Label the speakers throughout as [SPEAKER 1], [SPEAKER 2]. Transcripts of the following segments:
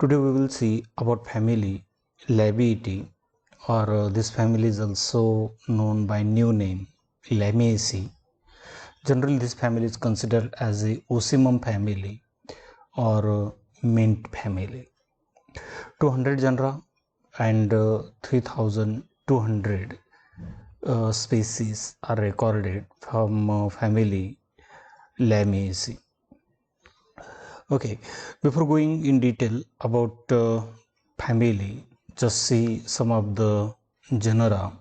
[SPEAKER 1] Today we will see about family Labiatae, or this family is also known by new name Lamiaceae. Generally, this family is considered as a Ocimum family or mint family. 200 genera and 3,200 species are recorded from family Lamiaceae. Okay, before going in detail about family, just see some of the genera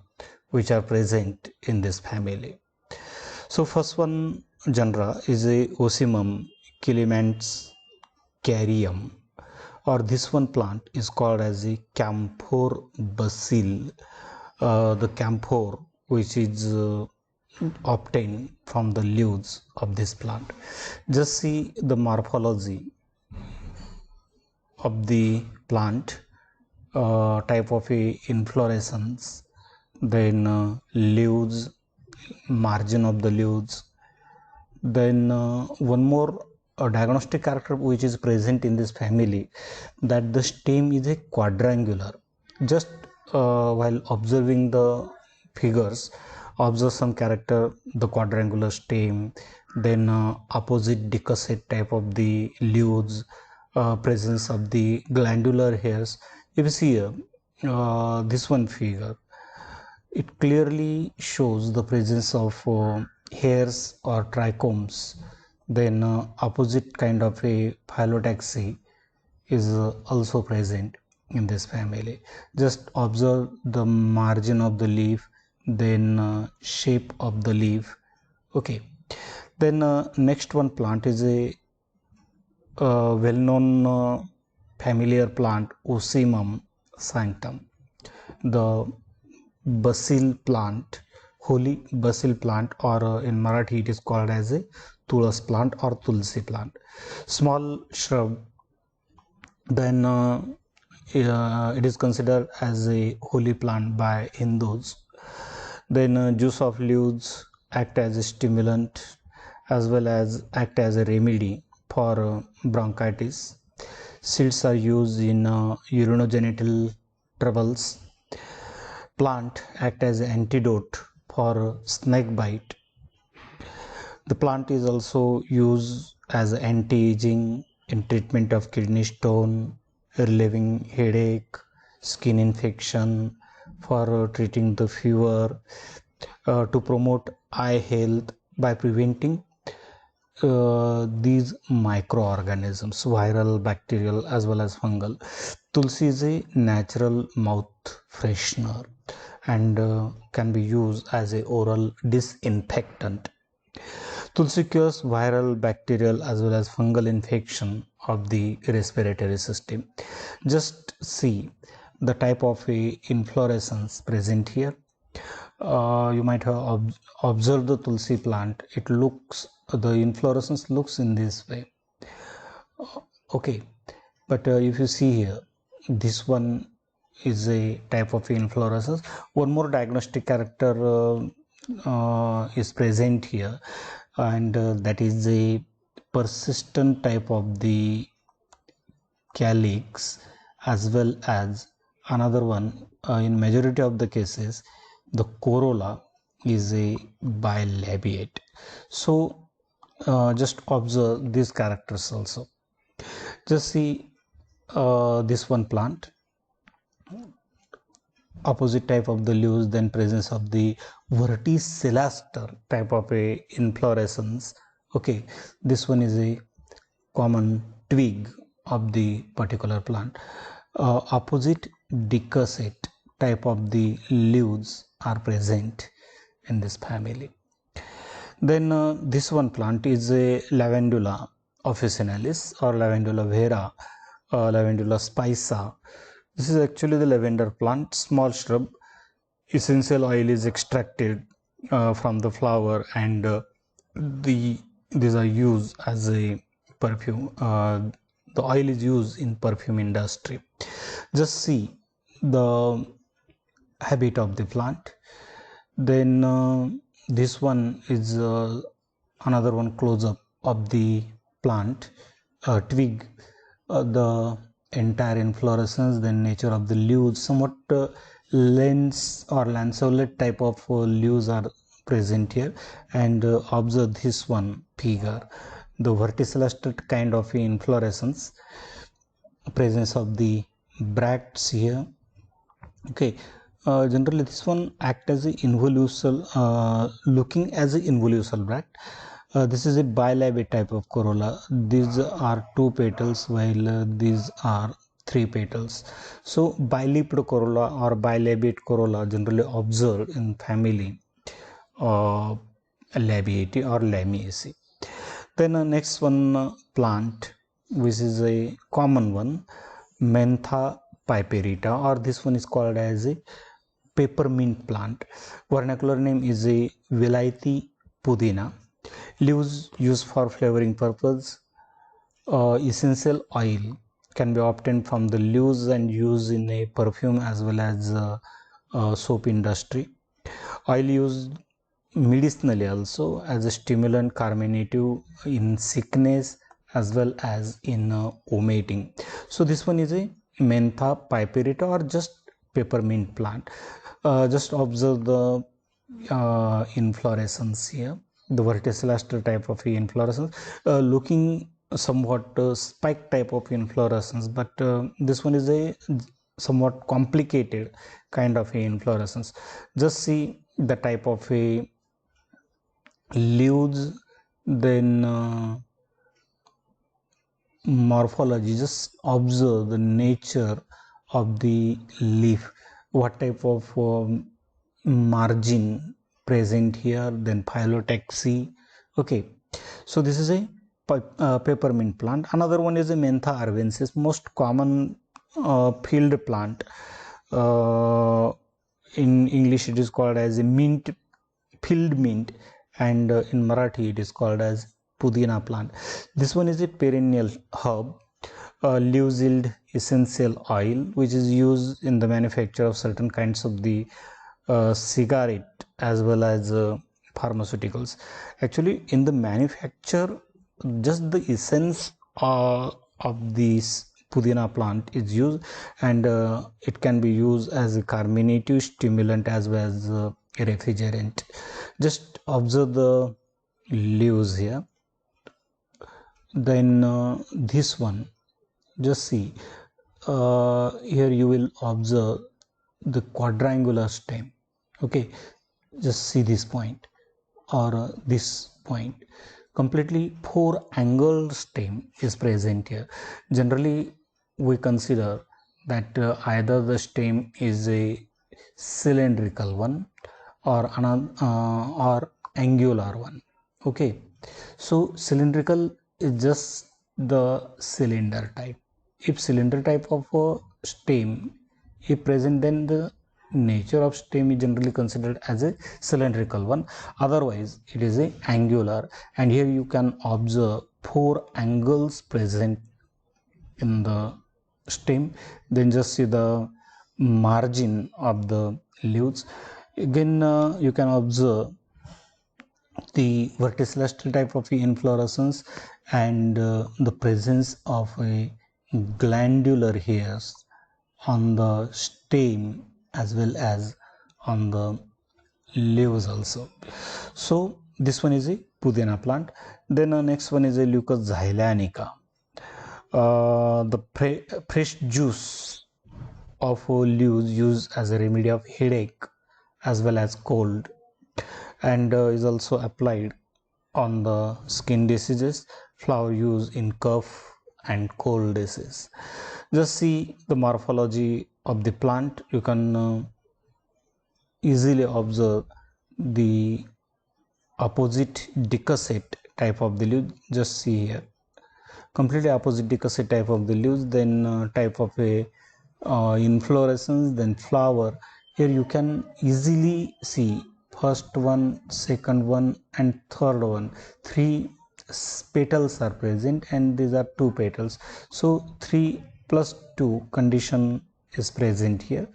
[SPEAKER 1] which are present in this family. So first one genera is a Ocimum Killimannscarium, or this one plant is called as a camphor basil. The camphor which is obtained from the leaves of this plant. Just see the morphology of the plant, type of a inflorescence, then leaves, margin of the leaves, then one more diagnostic character which is present in this family, that the stem is a quadrangular. Just while observing the figures, observe some character, the quadrangular stem, then opposite decussate type of the leaves, presence of the glandular hairs. If you see here, this one figure, it clearly shows the presence of hairs or trichomes. Then opposite kind of a phyllotaxy is also present in this family. Just observe the margin of the leaf, then shape of the leaf. Okay, then next one plant is a well-known familiar plant, Ocimum sanctum, the basil plant, holy basil plant, or in Marathi it is called as a tulas plant or tulsi plant, small shrub. Then it is considered as a holy plant by Hindus. Then juice of leaves act as a stimulant as well as act as a remedy for bronchitis. Seeds are used in urinogenital troubles. Plant act as an antidote for snake bite. The plant is also used as anti-aging in treatment of kidney stone, relieving headache, skin infection, for treating the fever, to promote eye health by preventing these microorganisms, viral, bacterial as well as fungal. Tulsi is a natural mouth freshener and can be used as a oral disinfectant. Tulsi cures viral, bacterial as well as fungal infection of the respiratory system. Just see the type of a inflorescence present here. You might have observed the Tulsi plant. It looks, the inflorescence looks in this way. Okay, but if you see here, this one is a type of inflorescence. One more diagnostic character is present here, and that is a persistent type of the calyx, as well as another one, in majority of the cases the corolla is a bilabiate. So just observe these characters also. Just see this one plant, opposite type of the leaves, then presence of the verticillaster type of a inflorescence. Okay, this one is a common twig of the particular plant. Opposite decussate type of the leaves are present in this family. Then this one plant is a Lavandula officinalis or Lavandula vera, Lavandula spica. This is actually the lavender plant, small shrub. Essential oil is extracted from the flower, and these are used as a perfume. The oil is used in perfume industry. Just see the habit of the plant. Then this one is another one close up of the plant, twig. The entire inflorescence, then nature of the leaves, somewhat lens or lanceolate type of leaves are present here. And observe this one figure, the verticillus kind of inflorescence, presence of the bracts here. Okay, generally this one act as a involucral, looking as a involucral bract. This is a bilobate type of corolla. These are 2 petals, while these are 3 petals. So bilobate corolla or bilobate corolla generally observed in family Labiatae or Lamiaceae. Then next one plant, which is a common one, Mentha piperita, or this one is called as a peppermint plant. Vernacular name is a Vilaiti pudina. Leaves used for flavoring purpose. Essential oil can be obtained from the leaves and used in a perfume as well as soap industry. Oil used medicinally also as a stimulant, carminative in sickness as well as in vomiting. So this one is a Mentha piperita or just peppermint plant. Just observe the inflorescence here, the verticillus type of inflorescence, looking somewhat spike type of inflorescence, but this one is a somewhat complicated kind of a inflorescence. Just see the type of a leaves, then morphology. Just observe the nature of the leaf, what type of margin present here, then phyllotaxy. Okay, so this is a peppermint plant. Another one is a Mentha arvensis, most common field plant. In English it is called as a mint, field mint, and in Marathi it is called as Pudina plant. This one is a perennial herb. Leaves yield essential oil, which is used in the manufacture of certain kinds of the cigarette as well as pharmaceuticals. Actually, in the manufacture, just the essence of this Pudina plant is used, and it can be used as a carminative, stimulant as well as a refrigerant. Just observe the leaves here. Then this one, just see here you will observe the quadrangular stem. Okay, just see this point or this point, completely 4 angled stem is present here. Generally we consider that either the stem is a cylindrical one or another or angular one. Okay, so cylindrical is just the cylinder type. If cylinder type of stem is present, then the nature of stem is generally considered as a cylindrical one. Otherwise it is a angular, and here you can observe 4 angles present in the stem. Then just see the margin of the leaves. Again you can observe the verticillus type of inflorescence and the presence of a glandular hairs on the stem as well as on the leaves also. So this one is a Pudina plant. Then next one is a Leucas xylanica. The fresh juice of leaves used as a remedy of headache as well as cold, and is also applied on the skin diseases. Flower used in cough and cold disease. Just see the morphology of the plant. You can easily observe the opposite decussate type of the leaf. Just see here, completely opposite decussate type of the leaves, then type of a inflorescence, then flower. Here you can easily see first one, second one, and third one. 3 petals are present, and these are 2 petals. So 3 plus 2 condition is present here.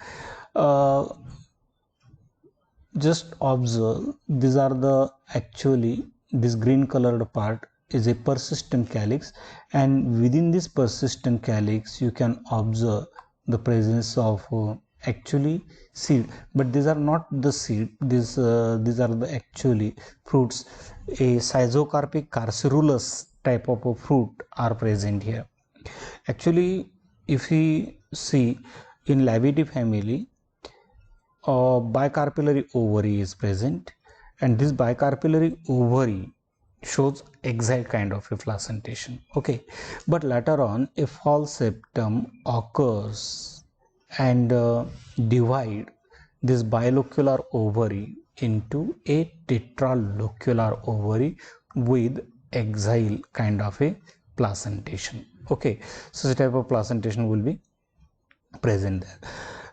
[SPEAKER 1] Just observe, these are the actually this green colored part is a persistent calyx, and within this persistent calyx you can observe the presence of actually seed, but these are not the seed, these are the actually fruits. A schizocarpic carcerulus type of a fruit are present here. Actually, if we see in Lavidae family, bicarpellary ovary is present, and this bicarpellary ovary shows exile kind of a placentation. Okay, but later on a false septum occurs and divide this bilocular ovary into a tetralocular ovary with exile kind of a placentation. Okay, so this type of placentation will be present there.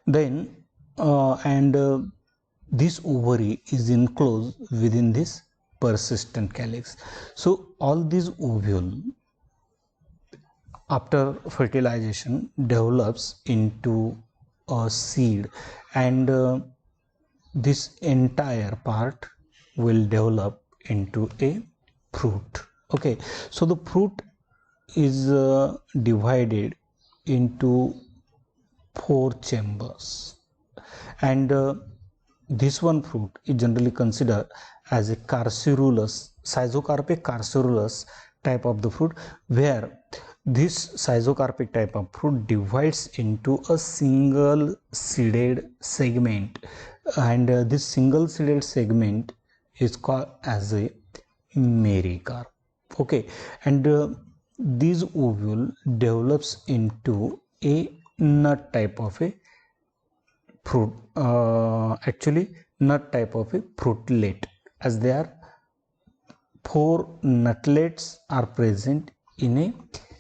[SPEAKER 1] Then this ovary is enclosed within this persistent calyx. So all these ovule after fertilization develops into a seed, and this entire part will develop into a fruit. Okay, so the fruit is divided into 4 chambers, and this one fruit is generally considered as a carcerulus, schizocarpic carcerulus type of the fruit, where this schizocarpic type of fruit divides into a single seeded segment, and this single seeded segment is called as a mericarp. Okay, and these ovule develops into a nut type of a fruit, actually nut type of a fruitlet, as there are 4 nutlets are present in a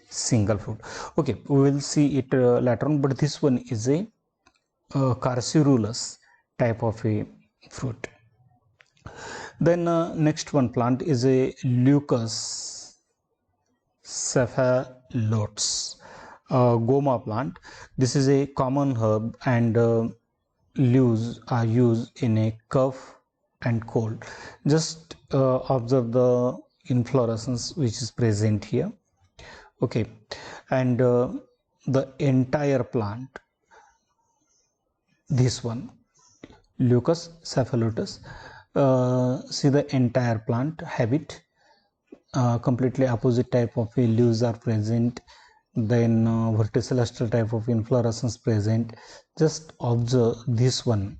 [SPEAKER 1] single fruit. Okay, we will see it later on, but this one is a carcerulus type of a fruit. Then next one plant is a Leucas cephalotes, goma plant. This is a common herb, and leaves are used in a cough and cold. Just observe the inflorescence which is present here. Okay, and the entire plant, this one Leucas cephalotes, see the entire plant habit, completely opposite type of leaves are present, then verticillustral type of inflorescence present. Just observe this one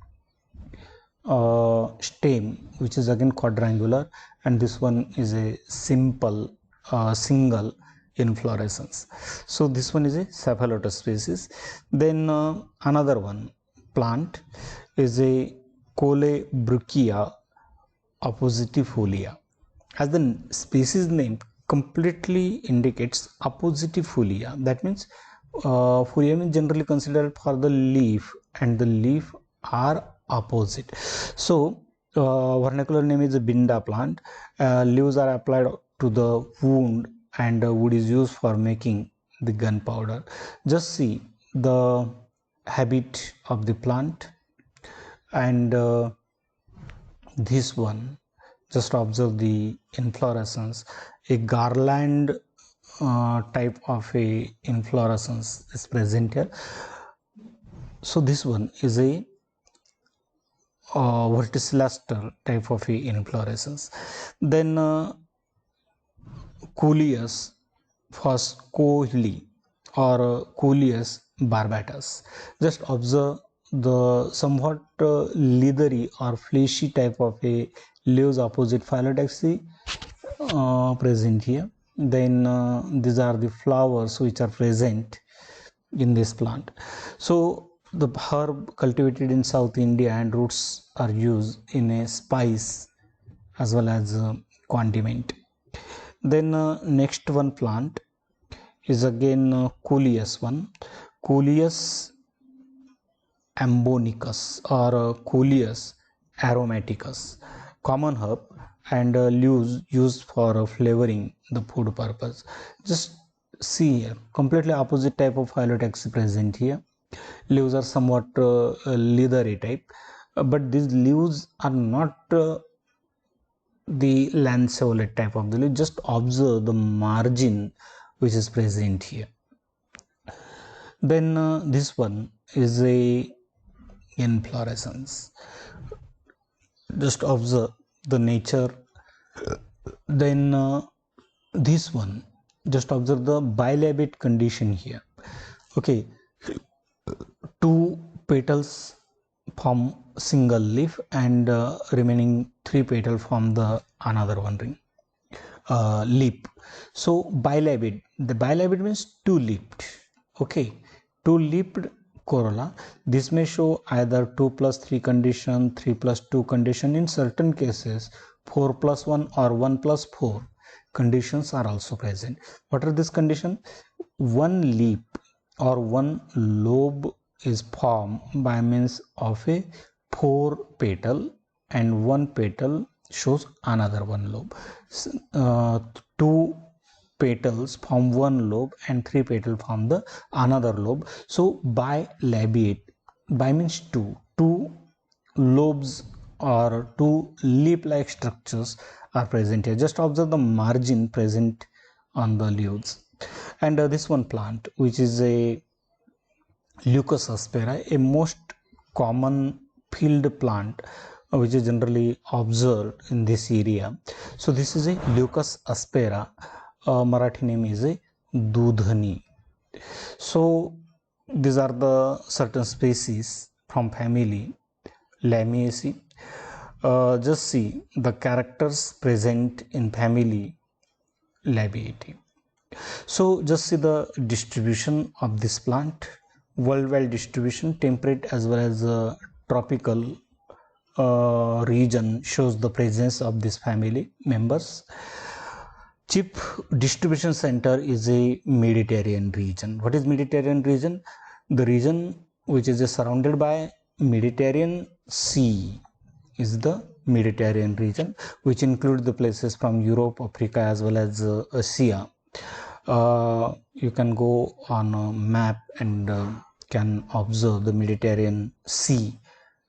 [SPEAKER 1] stem, which is again quadrangular, and this one is a simple single inflorescence. So this one is a cephalotus species. Then another one plant is a Colebrookea oppositifolia. As the species name completely indicates, oppositifolia, that means folia is generally considered for the leaf, and the leaf are opposite. So vernacular name is a binda plant. Leaves are applied to the wound, and wood is used for making the gunpowder. Just see the habit of the plant, and this one, just observe the inflorescence. A garland type of a inflorescence is present here. So this one is a verticillustral type of a inflorescence. Then Coleus foscoili or Coleus barbatus. Just observe the somewhat leathery or fleshy type of a leaves opposite phyllotaxy present here. Then these are the flowers which are present in this plant. So the herb cultivated in South India, and roots are used in a spice as well as condiment. Then next one plant is again Coleus one, Coleus ambonicus or Coleus aromaticus, common herb, and leaves used for flavoring the food purpose. Just see here, completely opposite type of phyllotaxy present here. Leaves are somewhat leathery type, but these leaves are not the lanceolate type of the leaf. Just observe the margin which is present here. Then this one is a inflorescence. Just observe the nature. Then this one, just observe the bilobate condition here. Okay, two petals form single leaf and remaining three petals form the another one ring leaf. So bilobate, the bilobate means two-leafed. Okay, two-leafed corolla. This may show either 2+3 condition, 3+2 condition. In certain cases 4+1 or 1+4 conditions are also present. What are these conditions? One leaf or one lobe is formed by means of a 4 petal, and one petal shows another one lobe. Two petals form one lobe and 3 petals form the another lobe. So bilobate, bi means two lobes or two leaf-like structures are present here. Just observe the margin present on the leaves. And this one plant, which is a Leucas aspera, a most common field plant which is generally observed in this area. So this is a Leucas aspera. Marathi name is a Dudhani. So these are the certain species from family Lamiaceae. Just see the characters present in family Labiatae. So just see the distribution of this plant. Worldwide distribution, temperate as well as tropical region shows the presence of this family members. Chief distribution center is a Mediterranean region. What is Mediterranean region? The region which is surrounded by Mediterranean Sea is the Mediterranean region, which includes the places from Europe, Africa as well as Asia. You can go on a map and can observe the Mediterranean Sea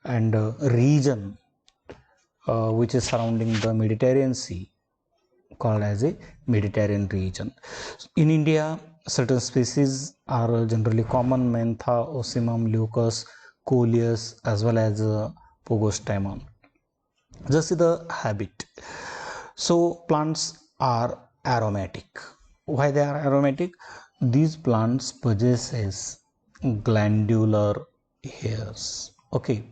[SPEAKER 1] and region which is surrounding the Mediterranean Sea called as a Mediterranean region. In India, certain species are generally common: Mentha, Ocimum, Leucas, Coleus as well as Pogostemon. Just see the habit. So plants are aromatic. Why they are aromatic? These plants possesses glandular hairs. Okay,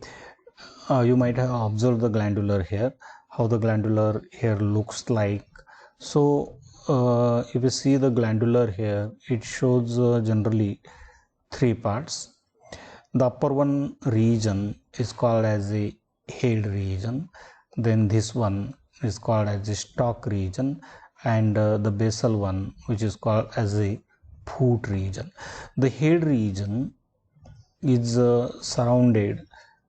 [SPEAKER 1] you might have observed the glandular hair, how the glandular hair looks like. So if you see the glandular hair, it shows generally three parts. The upper one region is called as a head region, then this one is called as a stalk region, and the basal one which is called as a foot region. The head region is surrounded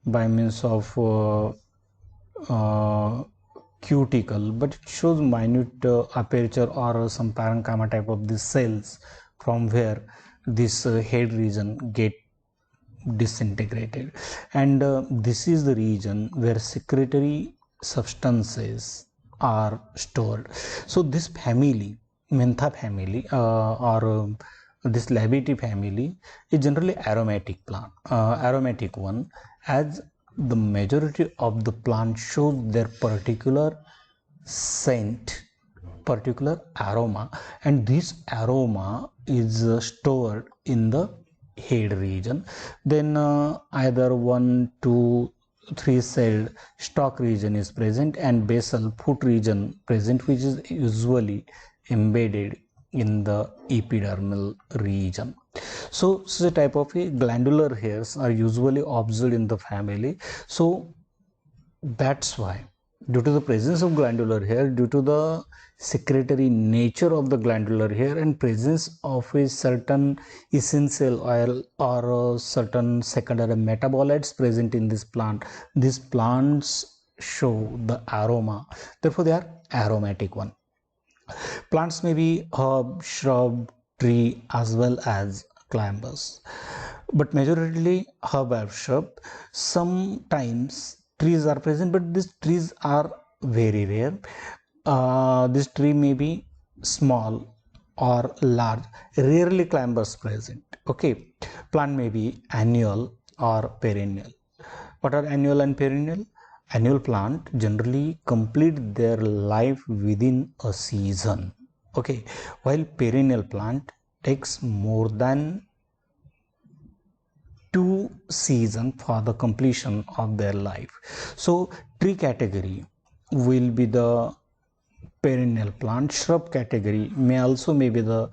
[SPEAKER 1] by means of cuticle, but it shows minute aperture or some parenchyma type of these cells from where this head region get disintegrated, and this is the region where secretory substances are stored. So this family, Mentha family or this Labiatae family is generally aromatic plant, aromatic one, as the majority of the plant shows their particular scent, particular aroma, and this aroma is stored in the head region. Then either 1, 2, 3 celled stalk region is present and basal foot region present, which is usually embedded in the epidermal region. So such a type of glandular hairs are usually observed in the family. So that's why, due to the presence of glandular hair, due to the secretory nature of the glandular hair and presence of a certain essential oil or certain secondary metabolites present in this plant, these plants show the aroma, therefore they are aromatic one. Plants may be herb, shrub, tree as well as climbers, but majorly herb or shrub. Sometimes trees are present, but these trees are very rare. This tree may be small or large, rarely climbers present. Okay, plant may be annual or perennial. What are annual and perennial? Annual plant generally complete their life within a season. Okay, while perennial plant takes more than 2 seasons for the completion of their life. So tree category will be the perennial plant. Shrub category may be the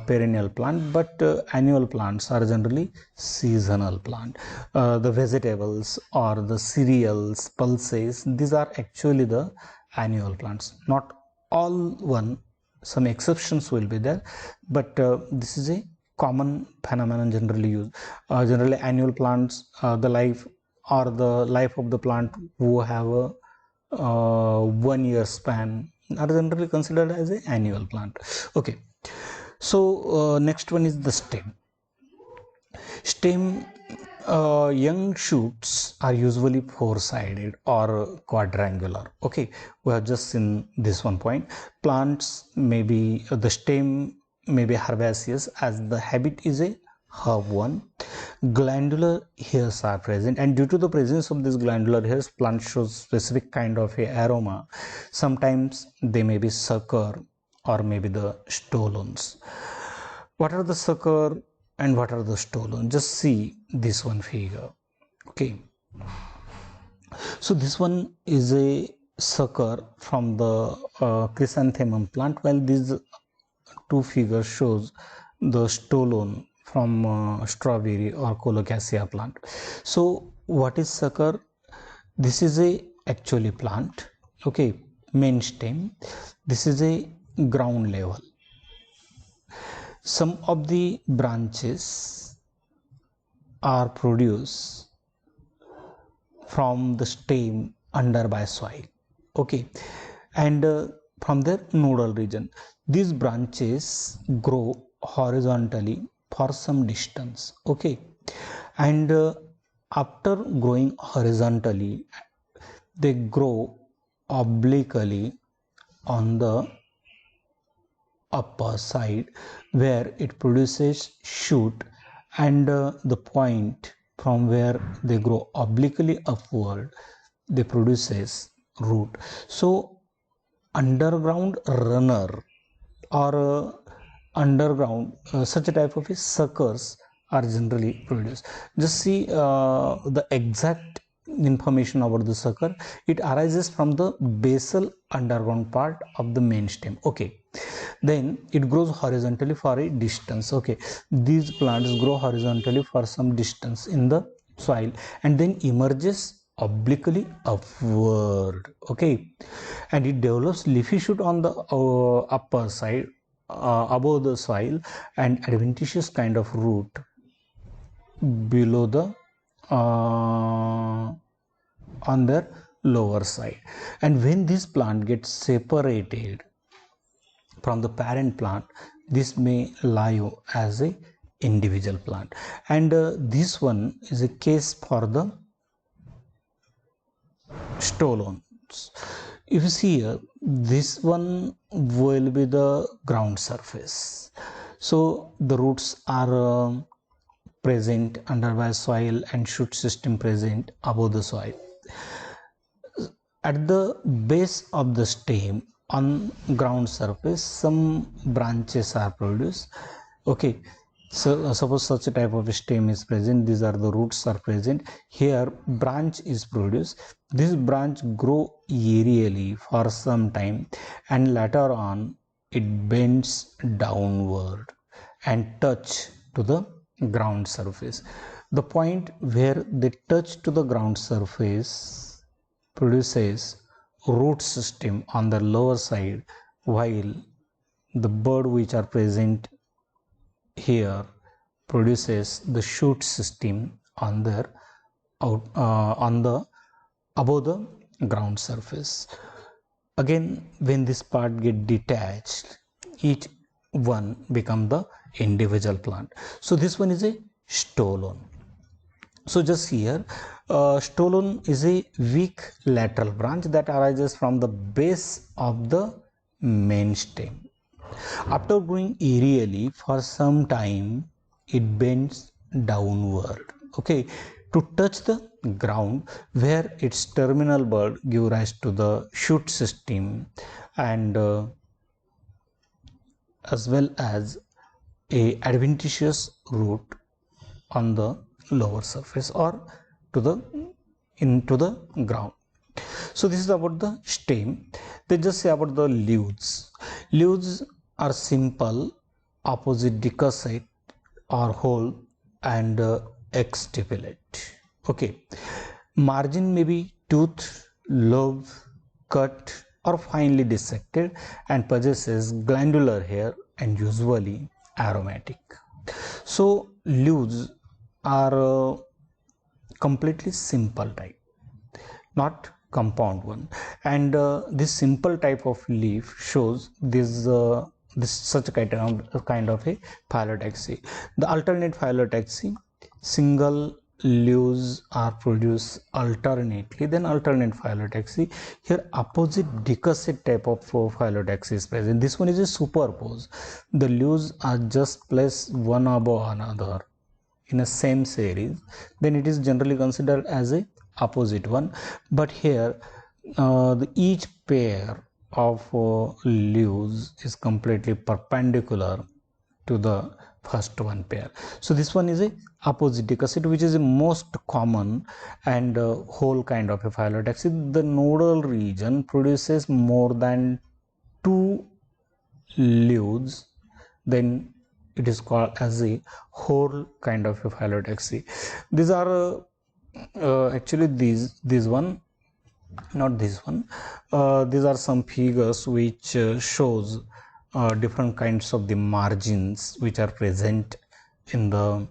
[SPEAKER 1] perennial plant, but annual plants are generally seasonal plant. The vegetables or the cereals, pulses, these are actually the annual plants. Not all one, some exceptions will be there, but this is a common phenomenon generally used. Generally annual plants, the life of the plant who have a 1 year span are generally considered as an annual plant. Okay, so next one is the stem. Young shoots are usually four-sided or quadrangular. Okay, we have just seen this one point. Plants may be the stem may be herbaceous, as the habit is a herb one. Glandular hairs are present, and due to the presence of these glandular hairs, plant shows specific kind of a aroma. Sometimes they may be sucker or maybe the stolons. What are the sucker and what are the stolons? Just see this one figure. Okay, so this one is a sucker from the chrysanthemum plant, while these two figures shows the stolon from strawberry or colocasia plant. So what is sucker? This is a actually plant. Okay, main stem. This is a ground level. Some of the branches are produced from the stem under by soil. Okay, and from their nodal region, these branches grow horizontally for some distance. Okay, and after growing horizontally, they grow obliquely on the upper side, where it produces shoot, and the point from where they grow obliquely upward, they produces root. So underground runner or underground such a type of suckers are generally produced. Just see the exact information about the sucker. It arises from the basal underground part of the main stem. Okay, then it grows horizontally for a distance. Okay, these plants grow horizontally for some distance in the soil and then emerges obliquely upward. Okay, and it develops leafy shoot on the upper side above the soil, and adventitious kind of root below the on their lower side. And when this plant gets separated from the parent plant, this may live as a individual plant. And this one is a case for the stolons. If you see here, this one will be the ground surface. So the roots are present under by soil and shoot system present above the soil. At the base of the stem on ground surface, some branches are produced. Okay, so suppose such a type of stem is present, these are the roots are present. Here branch is produced. This branch grow aerially for some time, and later on it bends downward and touch to the ground surface. The point where they touch to the ground surface produces root system on the lower side, while the bud which are present here produces the shoot system on their on the above the ground surface. Again, when this part get detached, each one become the individual plant. So this one is a stolon. So just here, stolon is a weak lateral branch that arises from the base of the main stem. After growing aerially for some time, it bends downward, okay, to touch the ground, where its terminal bud give rise to the shoot system, and as well as a adventitious root on the lower surface or to the into the ground. So this is about the stem. They just say about the leaves. Leaves are simple, opposite decussate or whole, and exstipulate. Okay, margin may be toothed, lobed, cut, or finely dissected, and possesses glandular hair and usually aromatic. So leaves are completely simple type, not compound one, and this simple type of leaf shows this such kind of a phyllotaxy. The alternate phyllotaxy, single leaves are produced alternately, then alternate phyllotaxy. Here opposite decussate type of phyllotaxy is present. This one is a superpose. The leaves are just placed one above another in a same series, then it is generally considered as a opposite one. But here each pair of leaves is completely perpendicular to the first one pair. So this one is a opposite decussate, which is the most common and whole kind of a phyllotaxy. The nodal region produces more than 2 leaves, then it is called as a whole kind of a phyllotaxy. These are actually these one, not this one. These are some figures which shows different kinds of the margins which are present in the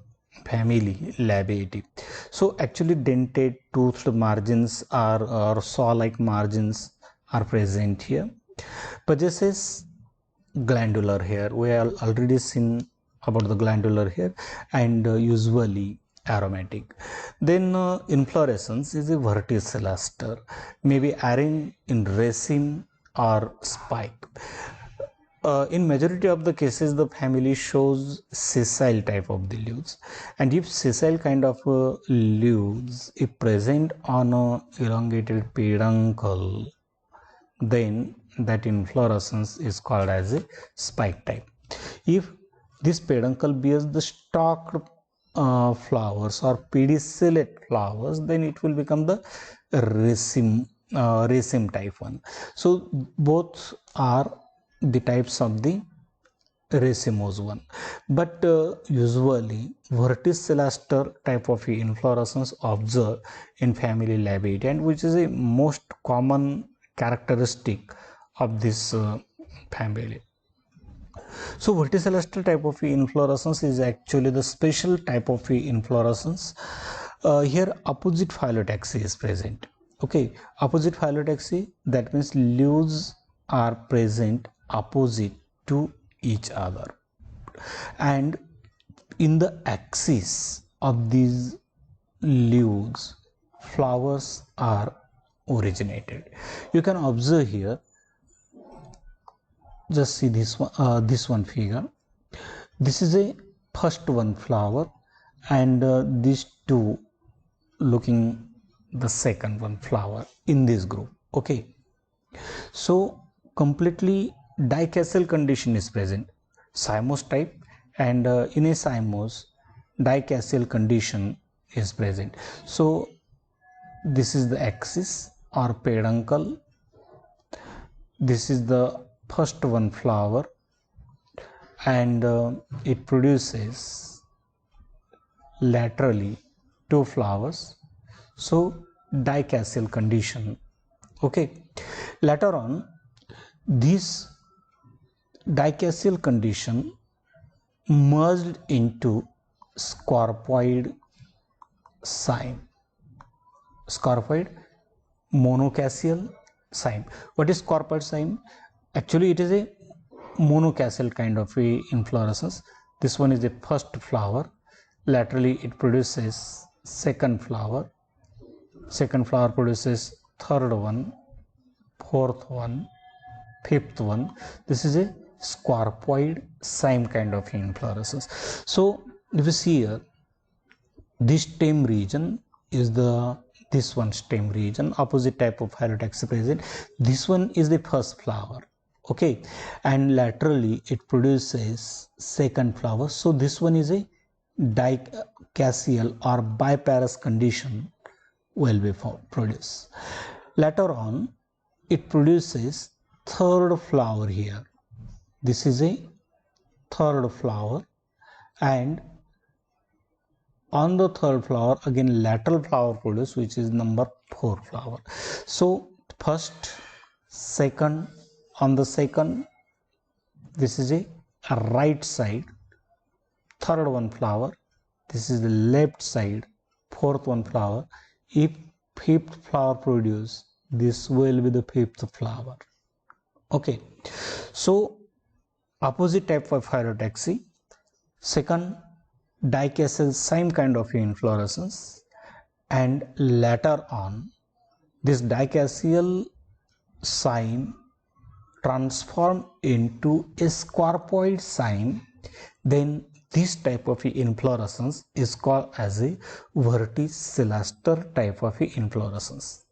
[SPEAKER 1] family Labiatae. So actually dentate toothed margins are, or saw-like margins are present here. Possesses glandular hair. We have already seen about the glandular hair, and usually aromatic. Then inflorescence is a verticillaster, may be arranged in raceme or spike. In majority of the cases, the family shows sessile type of the leaves, and if sessile kind of leaves is present on a elongated peduncle, then that inflorescence is called as a spike type. If this peduncle bears the stalked flowers or pedicellate flowers, then it will become the raceme type one. So both are the types of the racemose one, but usually verticillaster type of inflorescence observed in family Labiatae, and which is a most common characteristic of this family. So verticillaster type of inflorescence is actually the special type of inflorescence. Here opposite phyllotaxy is present. Okay, opposite phyllotaxy, that means leaves are present opposite to each other, and in the axis of these leaves flowers are originated. You can observe here, just see this one figure. This is a first one flower, and these two looking the second one flower in this group. Okay, so completely dicasyl condition is present, cymose type, and in a cymose dicasyl condition is present. So this is the axis or peduncle. This is the first one flower, and it produces laterally 2 flowers. So dicasyl condition. Okay, later on this dicasyl condition merged into scarpoid cyme, scarpoid monocasyl cyme. What is scarpoid cyme? Actually it is a monocasyl kind of a inflorescence. This one is the first flower, laterally it produces second flower produces third one, fourth one, fifth one. This is a scarpoid cyme kind of inflorescence. So if you see here, this stem region is this one stem region, opposite type of Phyllotaxy present. This one is the first flower, okay, and laterally it produces second flower. So this one is a dicassial or biparous condition will be produced. Later on it produces third flower here. This is a third flower, and on the third flower again lateral flower produced, which is number 4 flower. So first, second, on the second, this is a right side, third one flower. This is the left side, fourth one flower. If fifth flower produce, this will be the fifth flower. Okay, so opposite type of Phyllotaxy, second dicassial cyme kind of inflorescence, and later on this dicassial cyme transform into a scarpoid cyme. Then this type of inflorescence is called as a verticillaster type of inflorescence.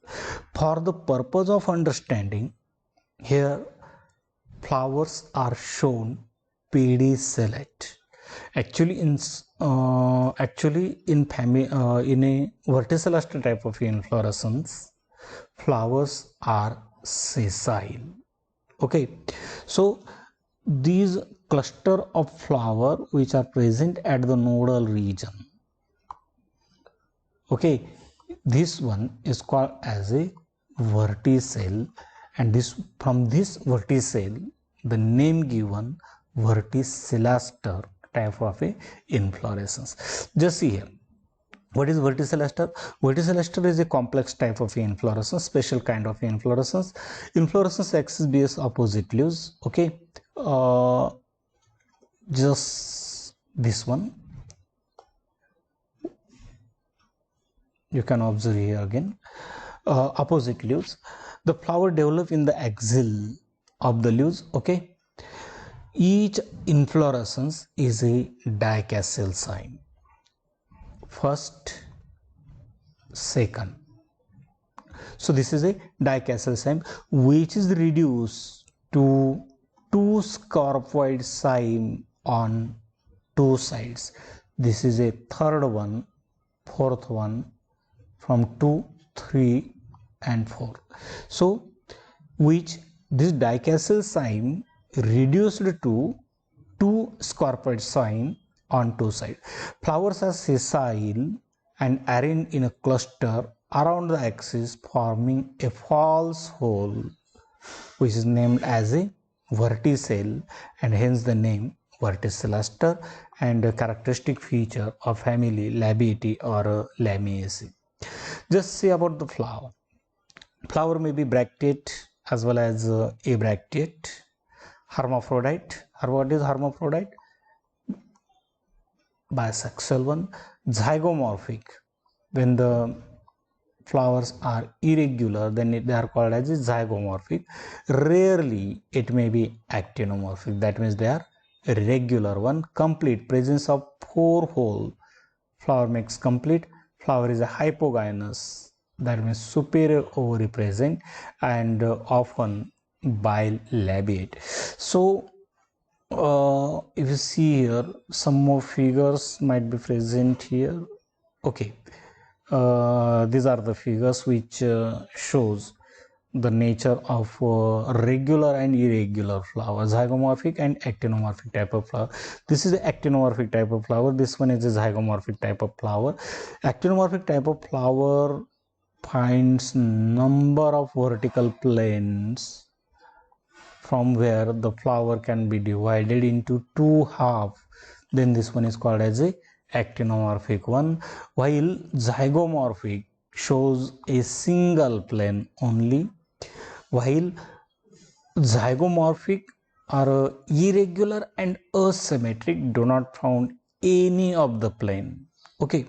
[SPEAKER 1] For the purpose of understanding, here flowers are shown pedicellate. Actually in a verticillaster type of inflorescence, flowers are sessile. Okay, so these cluster of flower which are present at the nodal region, okay, this one is called as a verticell, and this from this verticell the name given verticillaster type of a inflorescence. Just see here, what is verticillaster? Verticillaster is a complex type of inflorescence, special kind of inflorescence. Inflorescence axis bears opposite leaves, okay, just this one you can observe here again, opposite leaves. The flower develop in the axil of the leaves, okay. Each inflorescence is a dicassial cyme. First, second. So this is a dicassial cyme which is reduced to two scarpoid cyme on two sides. This is a third one, fourth one, from 2, 3 and 4. So which this dicassial cyme reduced to two scarpoid cyme on two sides. Flowers are sessile and arranged in a cluster around the axis, forming a false hole which is named as a verticell, and hence the name verticillaster, and a characteristic feature of family Labiatae or Lamiaceae. Just say about the flower. Flower may be bracteate as well as abracteate. Hermaphrodite. What is hermaphrodite? Bisexual one. Zygomorphic. When the flowers are irregular, then they are called as zygomorphic. Rarely it may be actinomorphic. That means they are regular one. Complete. Presence of 4 hole. Flower makes complete. Flower is a hypogynous. That means superior ovary present, and often bilabiate. So if you see here, some more figures might be present here. Okay, these are the figures which shows the nature of regular and irregular flower, zygomorphic and actinomorphic type of flower. This is the actinomorphic type of flower. This one is a zygomorphic type of flower. Actinomorphic type of flower finds number of vertical planes from where the flower can be divided into two halves. Then this one is called as a actinomorphic one, while zygomorphic shows a single plane only, while zygomorphic are irregular and asymmetric, do not found any of the plane. Okay,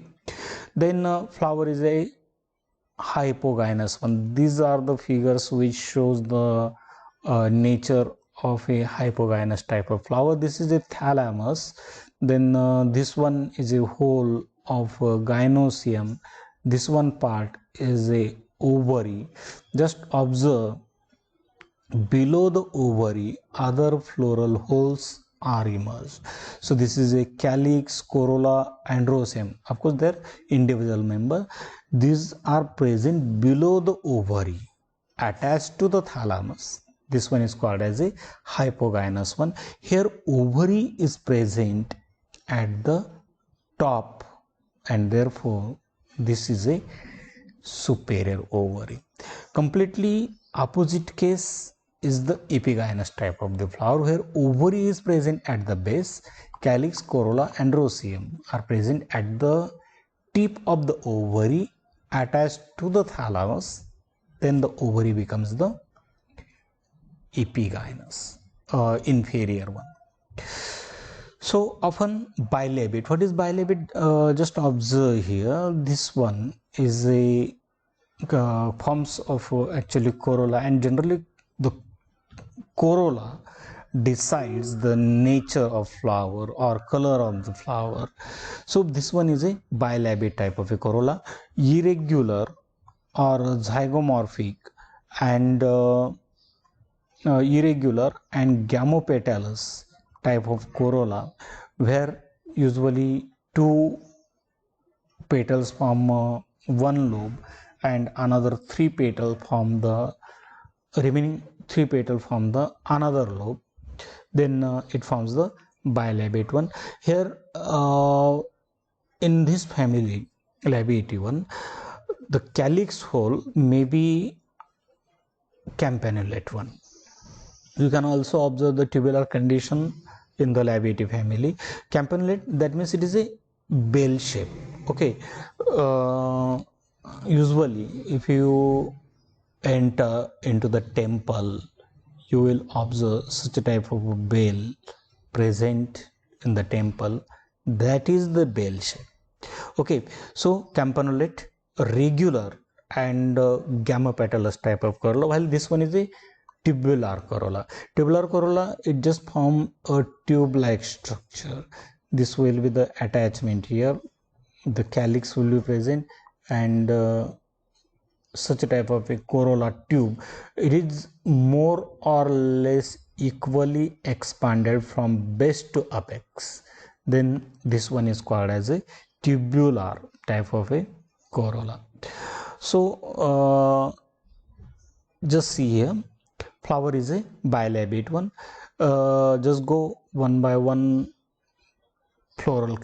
[SPEAKER 1] Then flower is a hypogynous one. These are the figures which shows the nature of a hypogynous type of flower. This is a thalamus. Then this one is a whole of gynoecium. This one part is a ovary. Just observe, below the ovary other floral holes are emerged. So this is a calyx, corolla, androecium. Of course they're individual member. These are present below the ovary attached to the thalamus. This one is called as a hypogynous one. Here ovary is present at the top, and therefore this is a superior ovary. Completely opposite case is the epigynous type of the flower, where ovary is present at the base, calyx, corolla, androecium are present at the tip of the ovary attached to the thalamus. Then the ovary becomes the epigynous, inferior one. So often bilobate. What is bilobate? Just observe here. This one is a forms of actually corolla, and generally the corolla decides the nature of flower or color of the flower. So this one is a bilobate type of a corolla, irregular or zygomorphic and irregular and gamopetalous type of corolla, where usually two petals form one lobe and another three petals form the remaining three petals form the another lobe. Then it forms the bilobate one. Here in this family Labiata one, the calyx hole may be campanulate one. You can also observe the tubular condition in the Labiata family. Campanulate, that means it is a bell shape. Okay, usually if you enter into the temple, you will observe such a type of a bell present in the temple. That is the bell shape. Okay, so campanulate, regular and gamopetalous type of corolla, while this one is a tubular corolla. Tubular corolla, it just form a tube-like structure. This will be the attachment here. The calyx will be present, and such a type of a corolla tube. It is more or less equally expanded from base to apex. Then this one is called as a tubular type of a corolla. So just see here, flower is a bilobate one. Just go one by one. Floral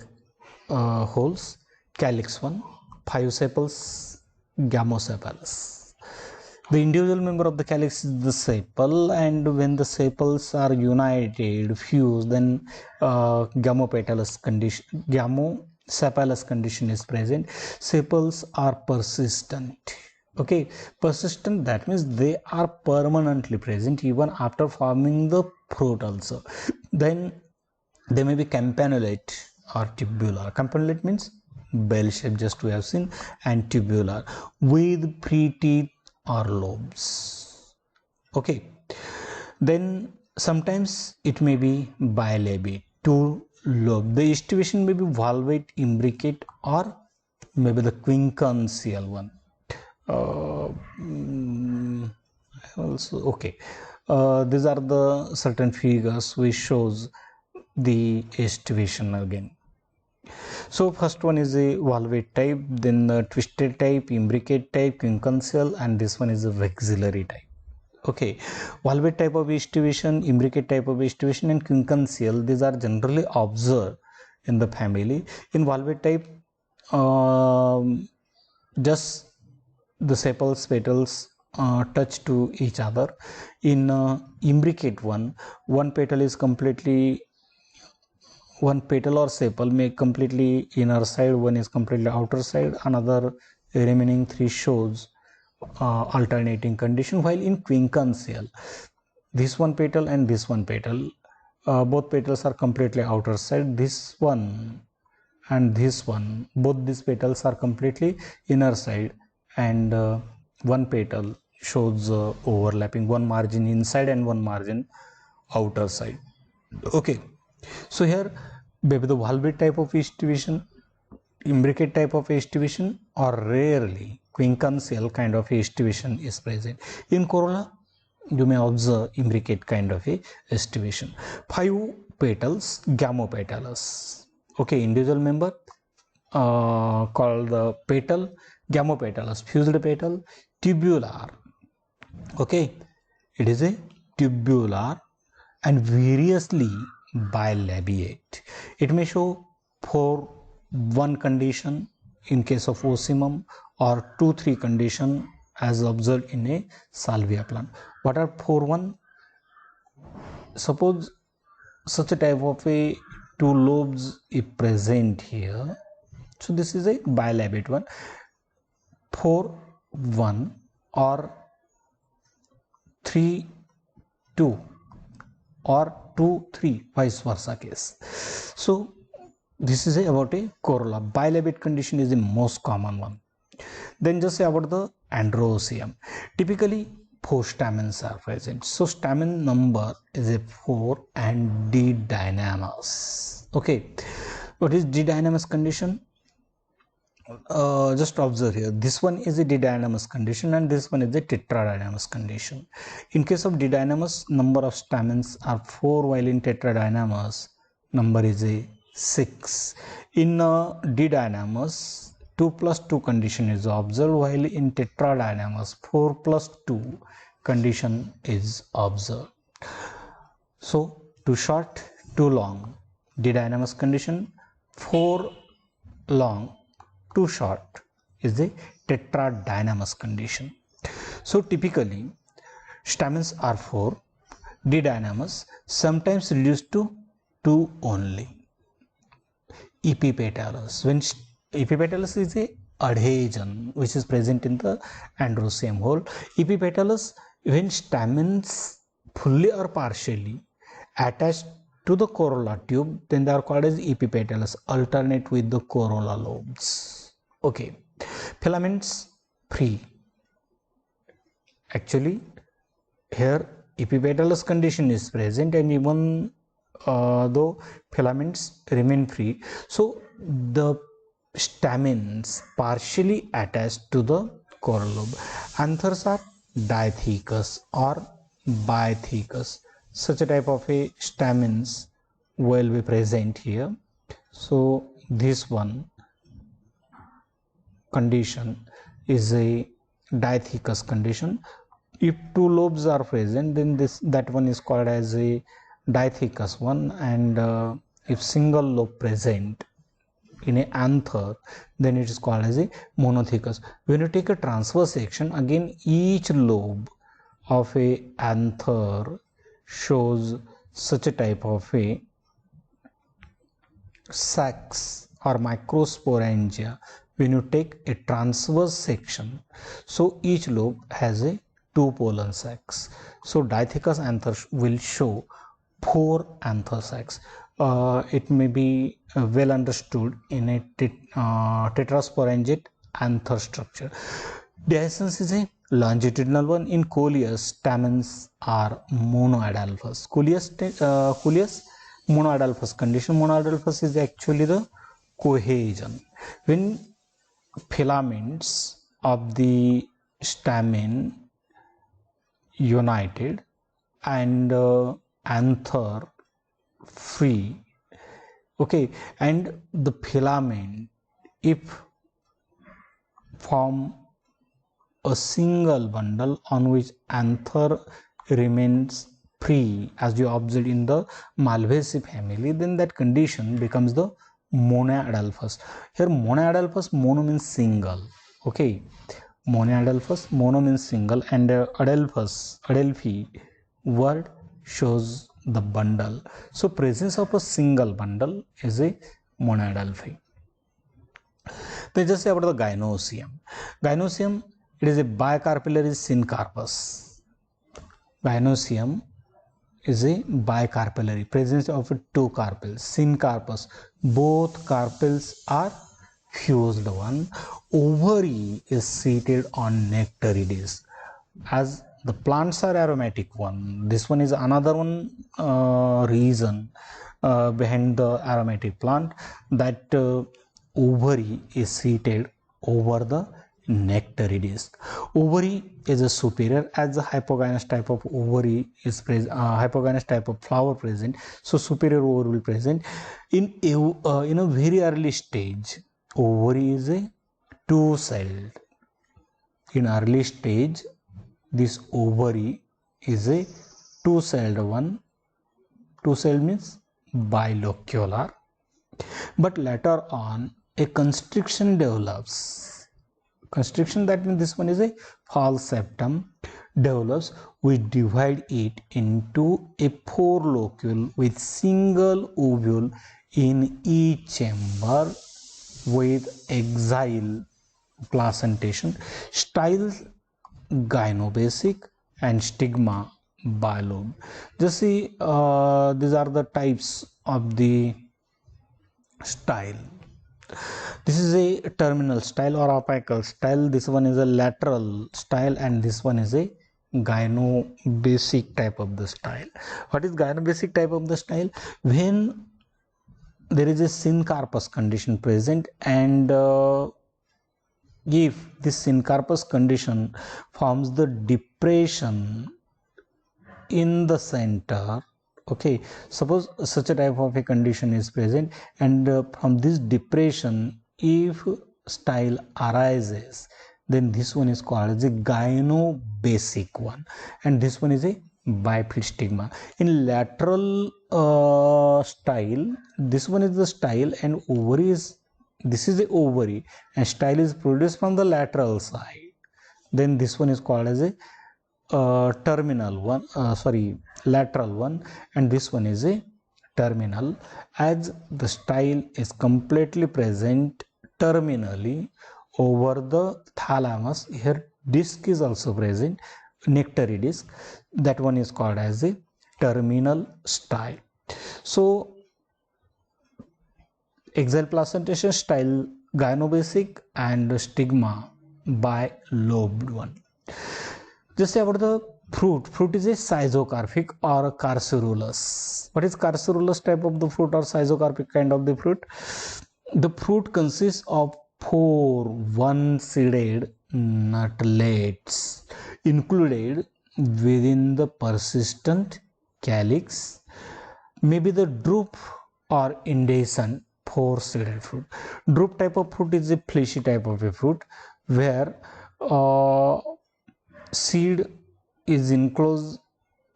[SPEAKER 1] holes, calyx one, 5 sepals, gamosepalous. The individual member of the calyx is the sepal, and when the sepals are united, fused, then gamopetalous condition, gamosepalous condition is present. Sepals are persistent. Okay, persistent, that means they are permanently present even after forming the fruit also. Then they may be campanulate or tubular. Campanulate means bell shape, just we have seen, and tubular with pre-teeth or lobes. Okay, then sometimes it may be bilobate, two lobe. The estivation may be valvate, imbricate, or maybe the quincunxial one. Also, okay, these are the certain figures which shows the estivation again. So first one is a valvate type, then the twisted type, imbricate type, quincunxial, and this one is a vexillary type. Okay, valvate type of estivation, imbricate type of estivation, and quincunxial, these are generally observed in the family. In valvate type, just the sepals, petals touch to each other. In imbricate one petal is completely, one petal or sepal may completely inner side, one is completely outer side, another remaining three shows alternating condition. While in quincunxial, this one petal and this one petal, both petals are completely outer side. This one and this one, both these petals are completely inner side, and one petal shows overlapping, one margin inside and one margin outer side. Okay, so here maybe the valvate type of yeast division, imbricate type of yeast division, or rarely quincunxial kind of yeast division is present. In corolla, you may observe imbricate kind of a yeast division. 5 petals, gamopetalous. Okay, individual member called the petal, gamopetalous, fused petal, tubular. Okay, it is a tubular and variously bilabiate. It may show for one condition in case of ocimum, or 2-3 condition as observed in a salvia plant. What are 4-1? Suppose such a type of a 2 lobes is present here, so this is a bilabiate one. 4-1 or 3-2 or 2-3, vice versa case. So this is about a corolla. Bilabiate condition is the most common one. Then just say about the androecium. Typically 4 stamens are present. So stamen number is a 4 and D-dynamous. Okay, what is D-dynamous condition? Just observe here, this one is a D-dynamous condition and this one is a tetradynamous condition. In case of D-dynamous, number of stamens are 4, while in tetradynamous number is a 6. In D-dynamous 2+2 condition is observed, while in tetradynamous 4+2 condition is observed. So too short, too long, D-dynamous condition, 4 long, too short is the tetradynamous condition. So typically stamens are 4, D-dynamous, sometimes reduced to 2 only. Epipetalous, when epipetalous is a adhesion which is present in the androecium hole. Epipetalous, when stamens fully or partially attached to the corolla tube, then they are called as epipetalous, alternate with the corolla lobes. Okay, filaments free. Actually here epipetalous condition is present, and even though filaments remain free, so the stamens partially attached to the corolla lobe. Anthers are diathecous or biathecous. Such a type of a stamens will be present here. So this one condition is a diathecous condition. If 2 lobes are present, then that one is called as a diathecous one, and if single lobe present in a anther, then it is called as a monothecous. When you take a transverse section, again each lobe of a anther shows such a type of a sacs or microsporangia. When you take a transverse section, so each lobe has a 2 pollen sacs. So diathecous anther will show 4 anther sacs. It may be well understood in a tetrasporangiate anther structure. Dehiscence is a longitudinal one. In Coleus, stamens are monoidalphous. Coleus monoidalphous condition. Monoidalphous is actually the cohesion. When filaments of the stamen united and anther free, okay, and the filament if form a single bundle on which anther remains free, as you observed in the Malvaceae family, then that condition becomes the monoidalphous. Here monoidalphous, mono means single, okay, monoidalphous, mono means single, and adelphous, adelphi word shows the bundle. So presence of a single bundle is a monoidalphy. Then just say about the gynoecium. Gynoecium, it is a bicarpillary syncarpus. Gynoecium is a bicarpellary, presence of two carpels, syncarpous. Both carpels are fused one. Ovary is seated on nectary disc. As the plants are aromatic one, this one is another one reason behind the aromatic plant, that ovary is seated over the nectary disc. Ovary is a superior, as the hypogynous type of ovary is present, hypogynous type of flower present, so superior ovary will present. In a very early stage, ovary is a two-celled. In early stage, this ovary is a two-celled one. Two-celled means bilocular. But later on, a constriction develops. Constriction, that means this one is a false septum develops. We divide it into a four locule with single ovule in each chamber with axile placentation, style gynobasic, and stigma bilobe. Just see, these are the types of the style. This is a terminal style or apical style. This one is a lateral style, and this one is a gynobasic type of the style. What is gynobasic type of the style? When there is a syncarpous condition present, and if this syncarpous condition forms the depression in the center, okay, suppose such a type of a condition is present, and from this depression, if style arises, then this one is called as a gynobasic one, and this one is a bifid stigma. In lateral style, this one is the style, and ovary is, this is the ovary, and style is produced from the lateral side. Then this one is called as a terminal one, lateral one, and this one is a terminal, as the style is completely present terminally over the thalamus. Here disc is also present, nectary disc. That one is called as a terminal style. So axial placentation, style gynobasic, and stigma bilobed one. Just say about the fruit. Fruit is a schizocarpic or a carcerulous. What is carcerulous type of the fruit or schizocarpic kind of the fruit? The fruit consists of 4 one-seeded nutlets included within the persistent calyx. Maybe the drupe or indehiscent 4-seeded fruit. Drupe type of fruit is a fleshy type of a fruit where seed is enclosed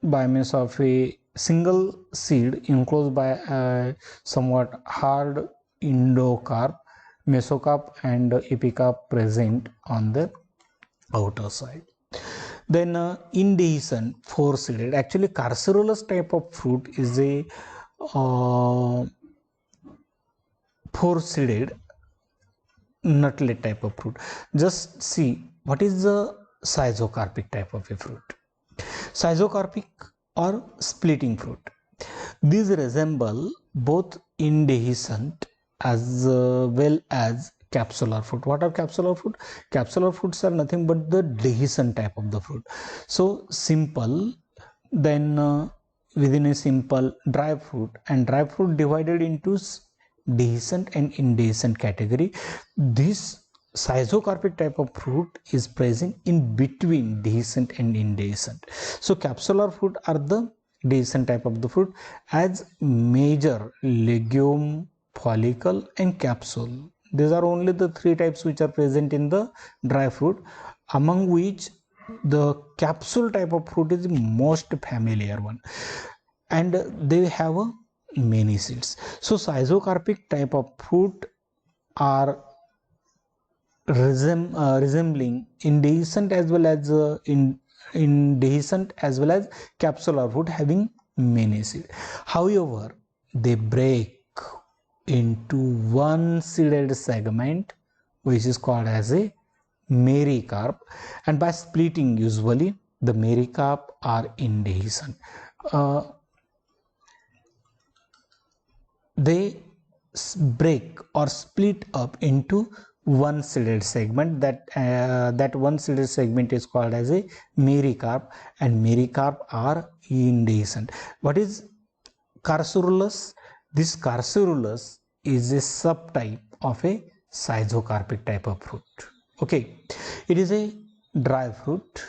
[SPEAKER 1] by means of a single seed enclosed by a somewhat hard endocarp, mesocarp, and epicarp present on the outer side. Then indehiscent 4-seeded. Actually, carcerulous type of fruit is a 4-seeded nutlet type of fruit. Just see what is the schizocarpic type of a fruit. Schizocarpic or splitting fruit. These resemble both indehiscent as well as capsular fruit. What are capsular fruit? Capsular fruits are nothing but the dehiscent type of the fruit. So simple, then within a simple dry fruit, and dry fruit divided into dehiscent and indehiscent category. This schizocarpic type of fruit is present in between dehiscent and indehiscent. So capsular fruit are the dehiscent type of the fruit, as major legume, follicle, and capsule. These are only the 3 types which are present in the dry fruit, among which the capsule type of fruit is the most familiar one, and they have many seeds. So schizocarpic type of fruit are resembling indehiscent as well as indehiscent as well as capsular fruit having many seeds. However, they break into one-seeded segment which is called as a mericarp, and by splitting usually the mericarp are indehiscent. they break or split up into one seeded segment. That one seeded segment is called as a mericarp, and mericarp are indehiscent. What is Carcerulus? This Carcerulus is a subtype of a schizocarpic type of fruit. Okay, it is a dry fruit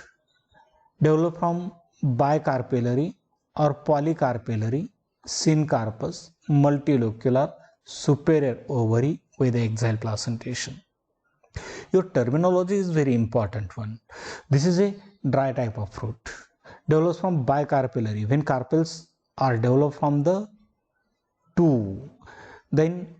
[SPEAKER 1] developed from bicarpellary or polycarpellary syncarpous multilocular superior ovary with axile placentation. Your terminology is very important one. This is a dry type of fruit develops from bicarpellary. When carpels are developed from the two, then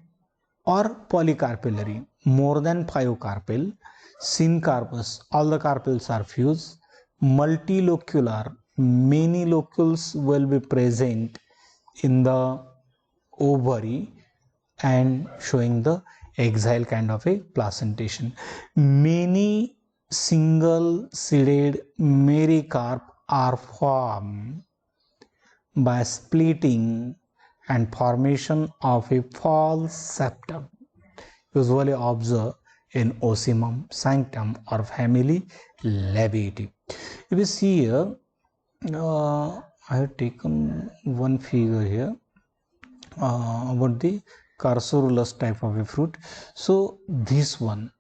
[SPEAKER 1] or polycarpellary, more than 5 carpel, syncarpous, all the carpels are fused, multilocular, many locules will be present in the ovary and showing the axile kind of a placentation. Many single seeded mericarp are formed by splitting and formation of a false septum, usually observed in Ocimum sanctum or family Labiati. If you see here, I have taken one figure here about the Carcerulus type of a fruit. So this one,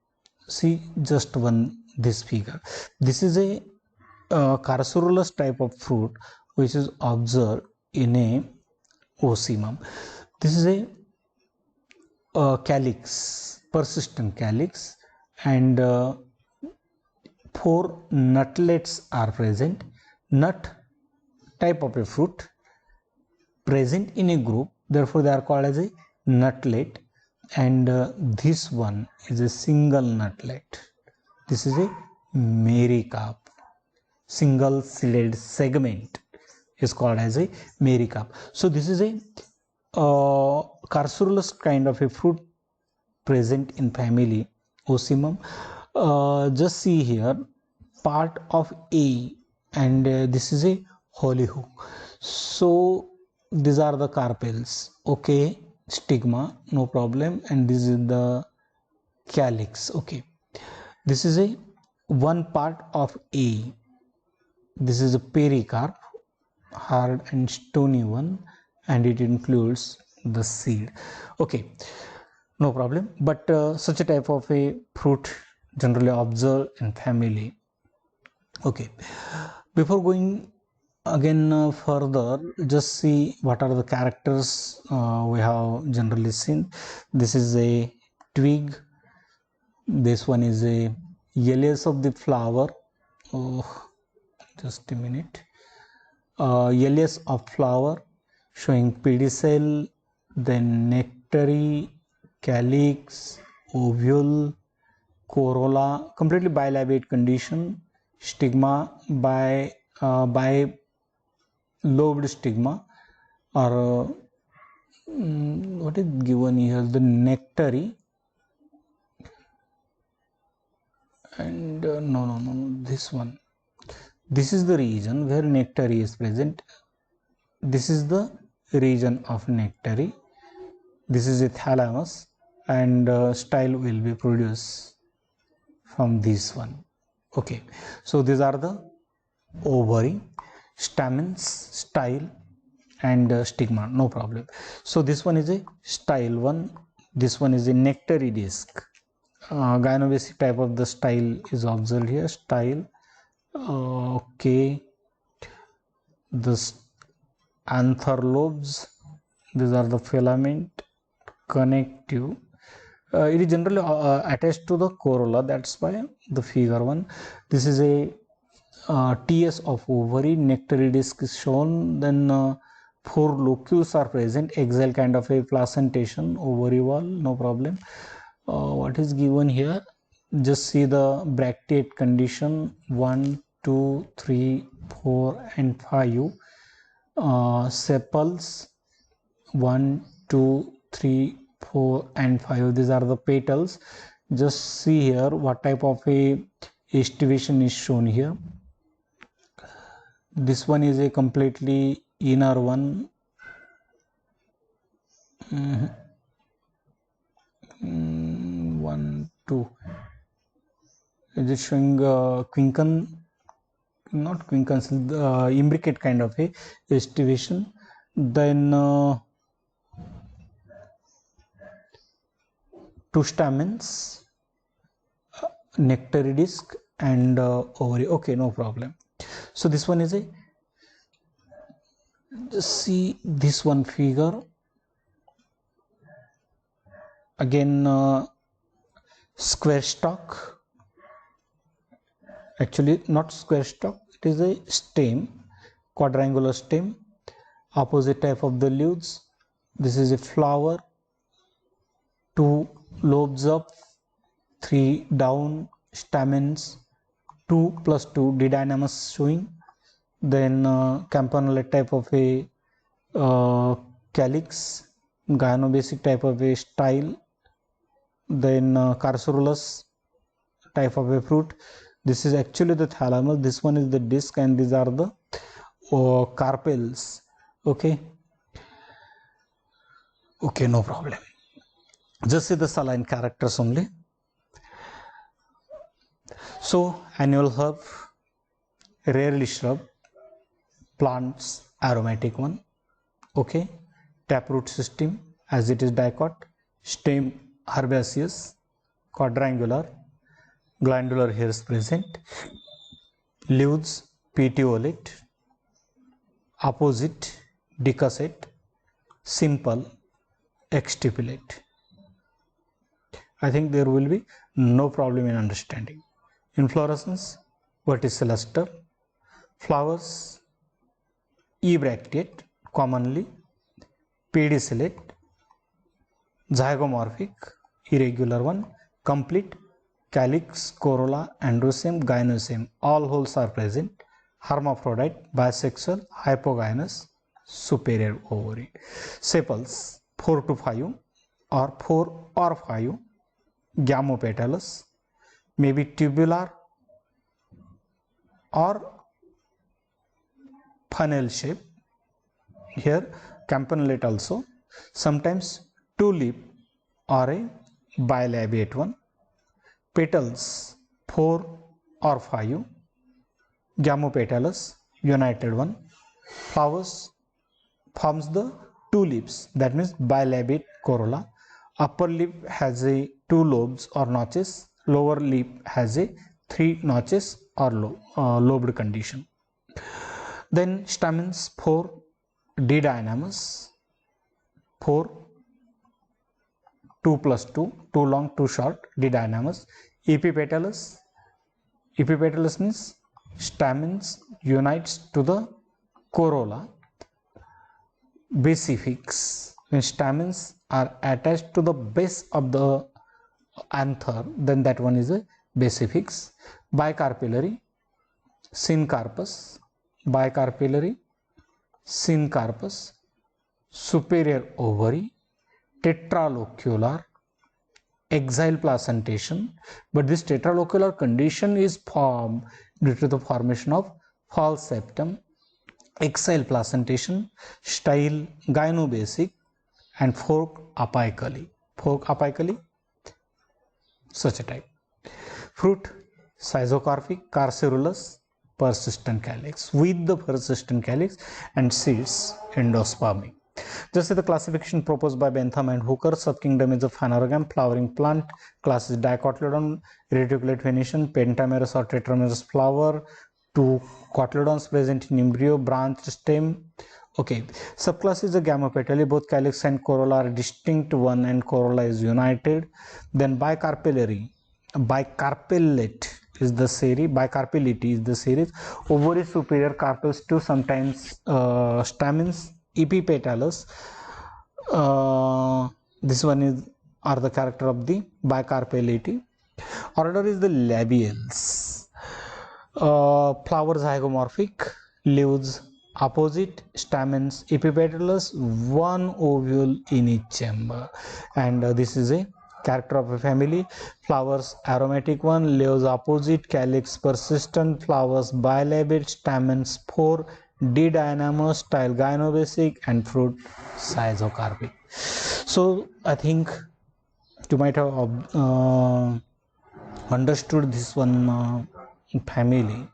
[SPEAKER 1] see just one this figure. This is a Carcerulus type of fruit which is observed in a Ocimum. This is a calyx, persistent calyx, and 4 nutlets are present. Nut type of a fruit present in a group, therefore they are called as a nutlet, and this one is a single nutlet. This is a mericarp. Single seeded segment is called as a mericarp. So this is a Carcerulus kind of a fruit present in family Ocimum. Just see here part of A, and this is a hollyhock. So these are the carpels. Okay, stigma, no problem, and this is the calyx. Okay, this is a one part of A. This is a pericarp, hard and stony one, and it includes the seed. Okay, no problem, but such a type of a fruit generally observed in family. Okay, before going again further, just see what are the characters we have generally seen. This is a twig, this one is a ileus of the flower. Just a minute. Ileus of flower showing pedicel, then nectary, calyx, ovule, corolla, completely bilobate condition, stigma by lobed stigma, or what is given here, the nectary, and no, this one. This is the region where nectary is present. This is the region of nectary. This is a thalamus, and style will be produced from this one. Okay, so these are the ovary, stamens, style, and stigma, no problem. So this one is a style one, this one is a nectary disc. Gynobasic type of the style is observed here, style. Okay, the anther lobes, these are the filament, connective. It is generally attached to the corolla, that's why the figure one. This is a TS of ovary, nectary disc is shown, then 4 locules are present, axile kind of a placentation, ovary wall, no problem. What is given here, just see the bracteate condition, 1, 2, 3, 4 and 5. Sepals, 1, 2, 3, 4 and 5. These are the petals. Just see here what type of a estivation is shown here. This one is a completely inner one. 1 2. Is it showing quincun? Not quincuncle, imbricate kind of a estivation. Then 2 stamens, nectary disc, and ovary. Okay, no problem. So this one is a, just see this one figure again, square stalk. Actually not square stalk, it is a stem, quadrangular stem, opposite type of the leaves. This is a flower, 2 lobes up, 3 down, stamens, 2 plus 2 didynamous showing. Then campanulate type of a calyx, gynobasic type of a style. Then carcerulus type of a fruit. This is actually the thalamus, this one is the disc, and these are the carpels. Okay, no problem. Just see the saline characters only. So annual herb, rarely shrub, plants, aromatic one. Okay, taproot system as it is dicot, stem herbaceous, quadrangular, glandular hairs present, leaves petiolate, opposite decussate, simple, exstipulate. I think there will be no problem in understanding. Inflorescence, verticillus, flowers, ebracteate, commonly, pedicellate, zygomorphic, irregular one, complete, calyx, corolla, androceme, gynoceme, all holes are present, hermaphrodite, bisexual, hypogynous, superior ovary. Sepals, 4 to 5 or 4 or 5, gamopetalous, maybe tubular or funnel shape. Here campanulate also, sometimes 2 leaf or a bilabiate one. Petals 4 or 5, gamopetalous, united one. Flowers forms the 2 leaves, that means bilabiate corolla. Upper lip has a 2 lobes or notches, lower lip has a 3 notches or lobed condition. Then stamens 4, didynamous, 4, 2 plus 2, 2 long, 2 short, didynamous. Epipetalous, epipetalous means stamens unites to the corolla. Basifix, when stamens are attached to the base of the anther, then that one is a basifix. Bicarpellary, syncarpus, bicarpellary, syncarpus, superior ovary, tetralocular, exile placentation, but this tetralocular condition is formed due to the formation of false septum, exile placentation, style gynobasic, and fork apically. Fork apically, such a type. Fruit schizocarpic, carcerulous, persistent calyx, with the persistent calyx, and seeds endospermic. Just as the classification proposed by Bentham and Hooker, subkingdom is a phanerogam, flowering plant, class is dicotyledon, reticulate Venetian, pentamerous or tetramerous flower, 2 cotyledons present in embryo, branched stem. Okay, subclass is a gamopetally, both calyx and corolla are distinct one and corolla is united. Then bicarpellary, bicarpellate is the series, bicarpellity is the series, ovary superior, carpels 2, sometimes stamens, epipetalous. This one is are the character of the bicarpellity. Order is the labials. Flowers zygomorphic, leaves opposite, stamens epipetalous, 1 ovule in each chamber, and this is a character of a family. Flowers aromatic one, leaves opposite, calyx persistent, flowers bilabiate, stamens 4, D dynamo style gynobasic, and fruit schizocarpic. So I think you might have understood this one family.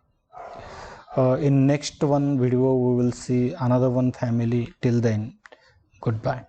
[SPEAKER 1] In next one video we will see another one family. Till then, goodbye.